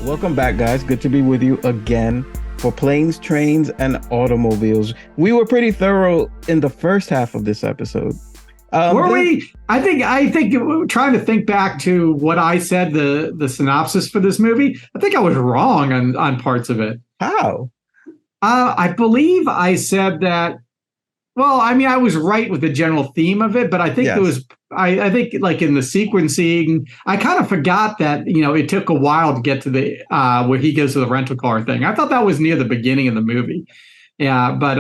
Welcome back, guys. Good to be with you again for Planes, Trains, and Automobiles. We were pretty thorough in the first half of this episode. Were we? I think trying to think back to what I said, the synopsis for this movie, I think I was wrong on parts of it. How? I believe I said that. Well, I mean, I was right with the general theme of it, but I think there was. I think like in the sequencing, I kind of forgot that it took a while to get to the where he goes to the rental car thing. I thought that was near the beginning of the movie. Yeah, but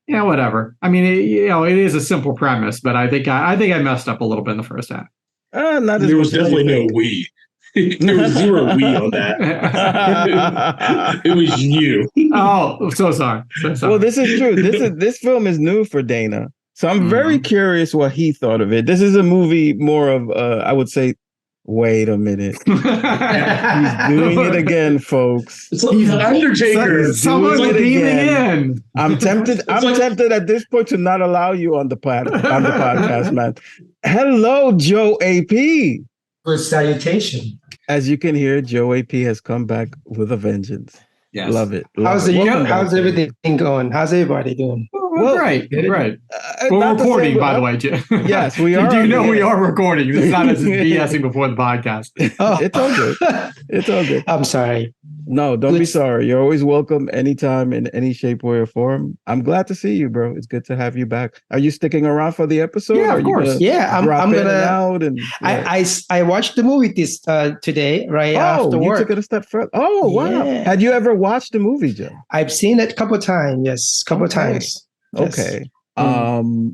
yeah, whatever. I mean, it is a simple premise, but I think I messed up a little bit in the first half. Not there was definitely no we. There was zero we on that. It was you. Oh, so sorry. Well, this is true. This film is new for Dana, so I'm very curious what he thought of it. This is a movie more of, I would say, wait a minute. He's doing it again, folks. It's like he's Undertaker. Someone's beaming in. I'm tempted. Tempted at this point to not allow you on the podcast, man. Hello, Joe AP. First salutation. As you can hear, Joe AP has come back with a vengeance. Yes. Love it. How's everything going? How's everybody doing? Well, right. We're recording, by the way, Jim. Yes, we are. Do you know we are recording? It's not as BSing before the podcast. Oh. It's all good. It's all good. I'm sorry. No, don't be sorry. You're always welcome anytime in any shape, way, or form. I'm glad to see you, bro. It's good to have you back. Are you sticking around for the episode? Yeah, of course. Yeah, I'm gonna. Out and, I watched the movie today after work. You took it a step further. Oh, wow. Yeah. Had you ever watched the movie, Joe? I've seen it a couple of times. Yes, times. Yes. Okay.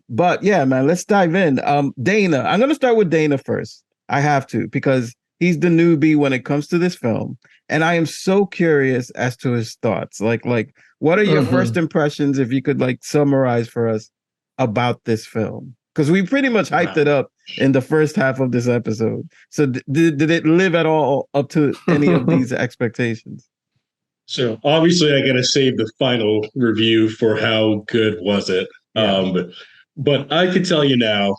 But yeah, man, let's dive in. Dana, I'm gonna start with Dana first. I have to, because he's the newbie when it comes to this film. And I am so curious as to his thoughts. Like, what are your first impressions, if you could summarize for us about this film? Because we pretty much hyped it up in the first half of this episode. So did it live at all up to any of these expectations? So obviously I got to save the final review for how good was it. Yeah. But I can tell you now,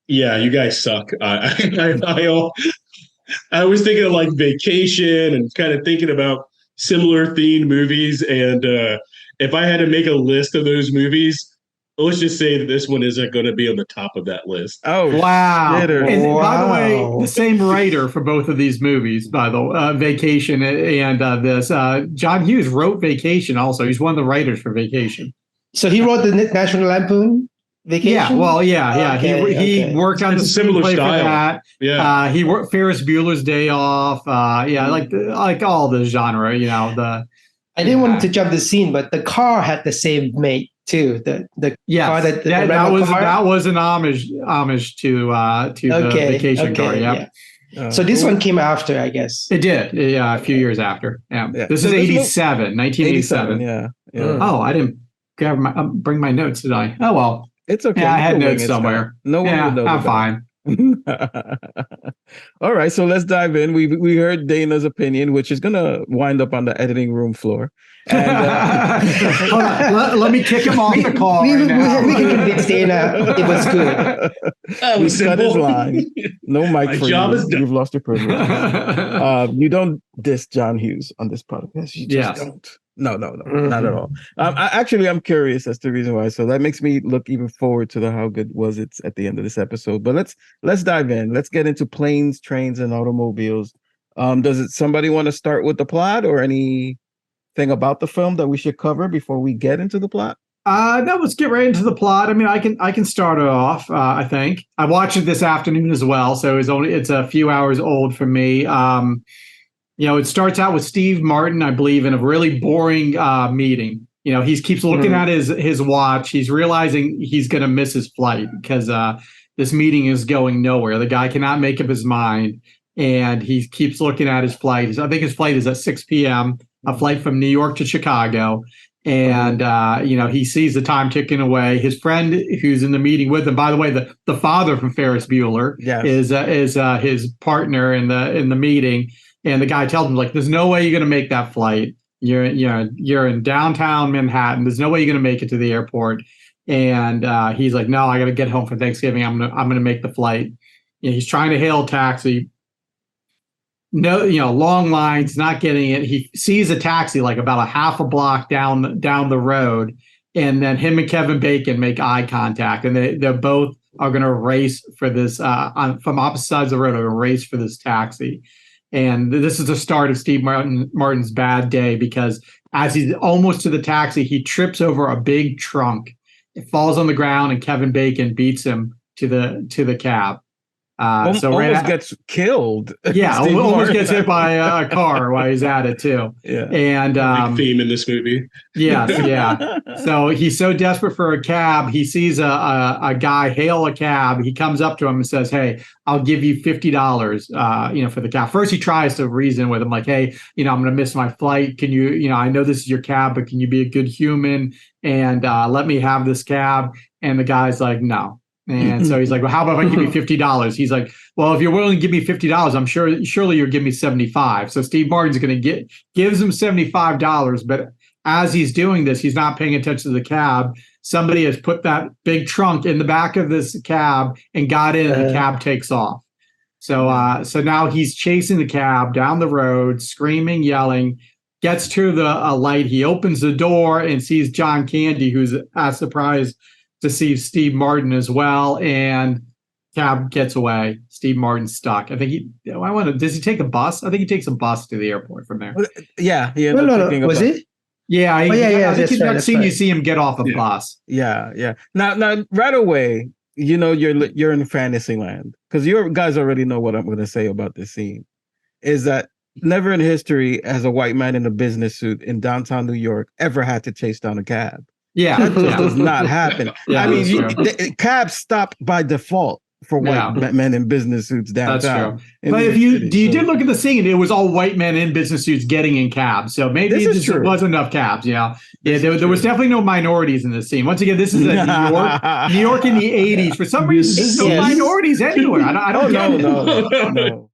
yeah, you guys suck. I was thinking of Vacation and kind of thinking about similar themed movies. And if I had to make a list of those movies, let's just say that this one isn't going to be on the top of that list. Oh, wow. And by the way, the same writer for both of these movies, by the Vacation and this. John Hughes wrote Vacation also. He's one of the writers for Vacation. So he wrote the National Lampoon Vacation? Yeah, well, yeah. Okay, he worked on the similar style for that. Yeah. He worked Ferris Bueller's Day Off. Like all the genre, I didn't want to jump the scene, but the car had the same make too. The car that was an homage to the Vacation car. Yeah. So this one came after, I guess. It did. Yeah, a few years after. Yeah. This is 1987. Yeah. Oh, I didn't bring my notes, did I? Oh well. It's okay. Yeah, I had notes somewhere. No one would know. I'm fine. All right, so let's dive in. We heard Dana's opinion, which is gonna wind up on the editing room floor. And, let me kick him off the call. We can convince Dana it was good. We cut his line. No mic for you. You've lost your privilege. You don't diss John Hughes on this podcast. You just don't. No, not at all. I'm curious as to the reason why. So that makes me look even forward to the how good was it at the end of this episode. But let's dive in. Let's get into Planes, Trains, and Automobiles. Somebody want to start with the plot or anything about the film that we should cover before we get into the plot? No, let's get right into the plot. I mean, I can start it off. I think I watched it this afternoon as well, so it's a few hours old for me. It starts out with Steve Martin, I believe, in a really boring meeting. He keeps looking at his watch. He's realizing he's going to miss his flight because this meeting is going nowhere. The guy cannot make up his mind, and he keeps looking at his flight. I think his flight is at 6 p.m., a flight from New York to Chicago. And, he sees the time ticking away. His friend who's in the meeting with him, by the way, the father from Ferris Bueller is his partner in the meeting. And the guy tells him, there's no way you're going to make that flight. You're in downtown Manhattan. There's no way you're going to make it to the airport. And he's like, no, I got to get home for Thanksgiving. I'm going to make the flight. He's trying to hail a taxi. no, long lines, not getting it. He sees a taxi like about a half a block down the road, and then him and Kevin Bacon make eye contact, and they both are going to race for this from opposite sides of the road. Are going to race for this taxi, and this is the start of Steve Martin's bad day, because as he's almost to the taxi, he trips over a big trunk. It falls on the ground, and Kevin Bacon beats him to the cab. So almost gets killed. Yeah, almost gets hit by a car while he's at it too. Yeah, and big theme in this movie. Yes, yeah. So he's so desperate for a cab, he sees a guy hail a cab. He comes up to him and says, "Hey, I'll give you $50, for the cab." First, he tries to reason with him, like, "Hey, I'm going to miss my flight. Can you, I know this is your cab, but can you be a good human and let me have this cab?" And the guy's like, "No." And so he's like, "Well, how about if I give you $50? He's like, "Well, if you're willing to give me $50, I'm surely you'll give me $75. So Steve Martin's going to gives him $75, but as he's doing this, he's not paying attention to the cab. Somebody has put that big trunk in the back of this cab and got in, and the cab takes off. So now he's chasing the cab down the road, screaming, yelling, gets to the light. He opens the door and sees John Candy, who's surprised to see Steve Martin as well, and cab gets away. Steve Martin's stuck. I think does he take a bus? I think he takes a bus to the airport from there. Yeah. No. Was it? Yeah. I think he's next scene you see him get off a bus. Yeah. Now, right away, you're in fantasy land, because you guys already know what I'm going to say about this scene. Is that never in history has a white man in a business suit in downtown New York ever had to chase down a cab. Yeah, that just does not happen. Yeah, I mean, the cabs stop by default for white men in business suits downtown. That's true. But if you did look at the scene, it was all white men in business suits getting in cabs. So maybe it wasn't enough cabs. Yeah, there was definitely no minorities in this scene. Once again, this is New York in the 80s. For some reason, there's no minorities anywhere. I don't get it. No.